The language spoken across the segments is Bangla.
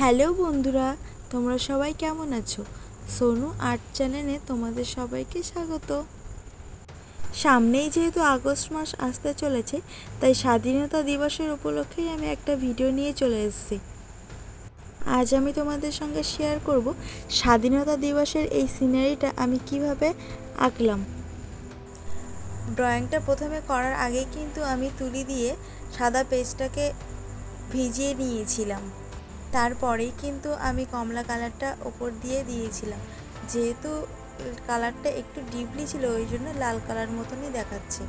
হ্যালো বন্ধুরা, তোমরা সবাই কেমন আছো? সোনু আর্ট চ্যানেলে তোমাদের সবাইকে স্বাগত। সামনেই যেহেতু আগস্ট মাস আসতে চলেছে, তাই স্বাধীনতা দিবসের উপলক্ষেই আমি একটা ভিডিও নিয়ে চলে এসেছি। আজ আমি তোমাদের সঙ্গে শেয়ার করব স্বাধীনতা দিবসের এই সিনারিটা আমি কিভাবে আঁকলাম। ড্রয়িংটা প্রথমে করার আগে কিন্তু আমি তুলি দিয়ে সাদা পেজটাকে ভিজিয়ে নিয়েছিলাম। তারপরেই কিন্তু আমি কমলা কালারটা ওপর দিয়ে দিয়েছিলাম। যেহেতু কালারটা একটু ডিপলি ছিল, ওই জন্য লাল কালার মতনই দেখাচ্ছে।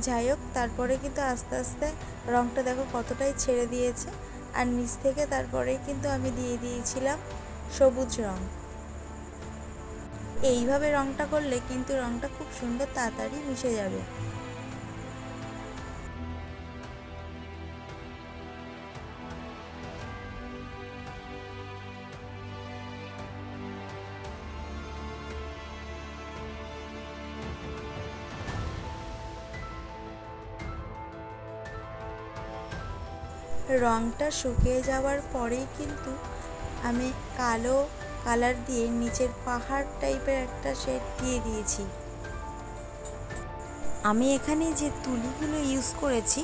যাই হোক, তারপরে কিন্তু আস্তে আস্তে রঙটা দেখো কতটাই ছেড়ে দিয়েছে। আর নিচ থেকে তারপরে কিন্তু আমি দিয়ে দিয়েছিলাম সবুজ রঙ। এইভাবে রঙটা করলে কিন্তু রঙটা খুব সুন্দর তাড়াতাড়ি মিশে যাবে। রঙটা শুকিয়ে যাওয়ার পরেই কিন্তু আমি কালো কালার দিয়ে নিচের পাহাড় টাইপের একটা শেড দিয়ে দিয়েছি। আমি এখানে যে তুলিগুলো ইউজ করেছি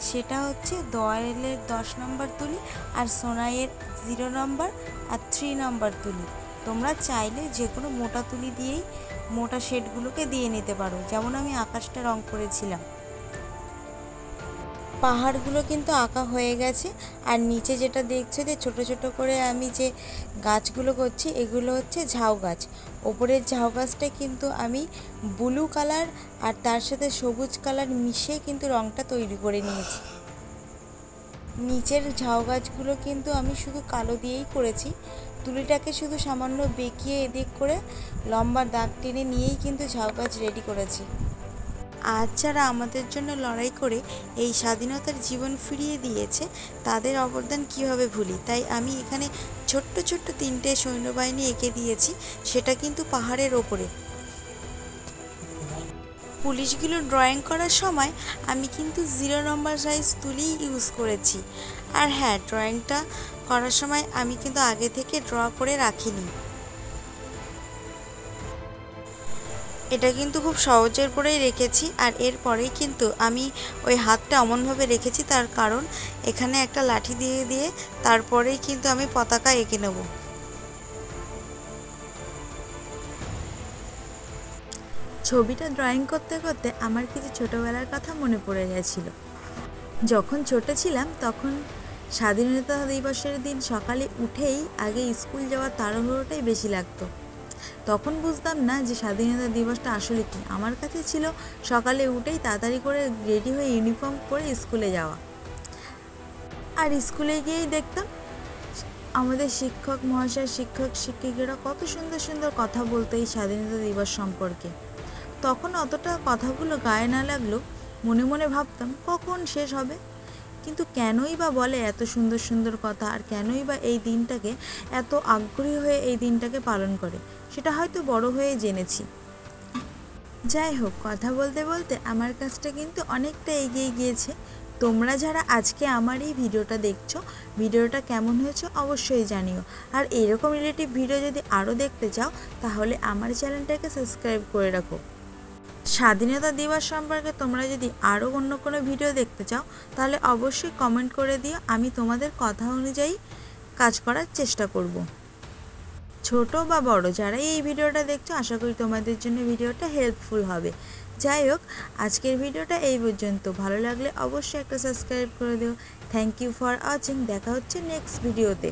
সেটা হচ্ছে দয়ালের 10 নম্বর তুলি আর সোনাইয়ের 0 নম্বর আর 3 নম্বর তুলি। তোমরা চাইলে যে কোনো মোটা তুলি দিয়েই মোটা শেডগুলোকে দিয়ে নিতে পারো, যেমন আমি আকাশটা রং করেছিলাম। পাহাড়গুলো কিন্তু আঁকা হয়ে গেছে। আর নিচে যেটা দেখছো যে ছোট ছোট করে আমি যে গাছগুলো করছি, এগুলো হচ্ছে ঝাউ গাছ। ওপরের ঝাউ গাছটা কিন্তু আমি ব্লু কালার আর তার সাথে সবুজ কালার মিশিয়ে কিন্তু রঙটা তৈরি করে নিয়েছি। নিচের ঝাউ গাছগুলো কিন্তু আমি শুধু কালো দিয়েই করেছি। তুলিটাকে শুধু সামান্য বেঁকিয়ে এদিক করে লম্বা দাগ টেনে নিয়েই কিন্তু ঝাউ গাছ রেডি করেছি। আজ যারা আমাদের জন্য লড়াই করে এই স্বাধীনতার জীবন ফিরিয়ে দিয়েছে, তাদের অবদান কীভাবে ভুলি। তাই আমি এখানে ছোট্ট ছোট্ট 3টে সৈন্যবাহিনী এঁকে দিয়েছি, সেটা কিন্তু পাহাড়ের ওপরে। পুলিশগুলো ড্রয়িং করার সময় আমি কিন্তু 0 নম্বর সাইজ তুলি ইউজ করেছি। আর হ্যাঁ, ড্রয়িংটা করার সময় আমি কিন্তু আগে থেকে ড্র করে রাখিনি। এটা কিন্তু খুব সহজের করেই রেখেছি। আর এরপরেই কিন্তু আমি ওই হাতটা এমনভাবে রেখেছি, তার কারণ এখানে একটা লাঠি দিয়ে দিয়ে তারপরেই কিন্তু আমি পতাকা এঁকে নেব। ছবিটা ড্রয়িং করতে করতে আমার কিছু ছোটোবেলার কথা মনে পড়ে গেছিল। যখন ছোট ছিলাম তখন স্বাধীনতা দিবসের দিন সকালে উঠেই আগে স্কুল যাওয়ার তাড়াহুড়োটাই বেশি লাগতো। তখন বুঝতাম না যে স্বাধীনতা দিবসটা আসলে কী। আমার কাছে ছিল সকালে উঠেই তাড়াতাড়ি করে রেডি হয়ে ইউনিফর্ম পরে স্কুলে যাওয়া। আর স্কুলে গিয়েই দেখতাম আমাদের শিক্ষক মহাশয়, শিক্ষক শিক্ষিকারা কত সুন্দর সুন্দর কথা বলতো এই স্বাধীনতা দিবস সম্পর্কে। তখন অতটা কথাগুলো গায়ে না লাগলেও মনে মনে ভাবতাম কখন শেষ হবে। কিন্তু কেনই বা বলে এত সুন্দর সুন্দর কথা, আর কেনই বা এই দিনটাকে এত আগ্রহী হয়ে এই দিনটাকে পালন করে, সেটা হয়তো বড় হয়ে জেনেছি। যাই হোক, কথা বলতে বলতে আমার কাজটা কিন্তু অনেকটা এগিয়ে গিয়েছে। তোমরা যারা আজকে আমার এই ভিডিওটা দেখছো, ভিডিওটা কেমন হয়েছে অবশ্যই জানিও। আর এরকম রিলেটিভ ভিডিও যদি আরও দেখতে চাও, তাহলে আমার চ্যানেলটাকে সাবস্ক্রাইব করে রাখো। স্বাধীনতা দিবস সম্পর্কে তোমরা যদি আরও অন্য কোনো ভিডিও দেখতে চাও, তাহলে অবশ্যই কমেন্ট করে দিও। আমি তোমাদের কথা অনুযায়ী কাজ করার চেষ্টা করব। ছোট বা বড় যারাই এই ভিডিওটা দেখছো, আশা করি তোমাদের জন্য ভিডিওটা হেল্পফুল হবে। যাই হোক, আজকের ভিডিওটা এই পর্যন্ত। ভালো লাগলে অবশ্যই একটা সাবস্ক্রাইব করে দিও। Thank you for watching. দেখা হচ্ছে নেক্সট ভিডিওতে।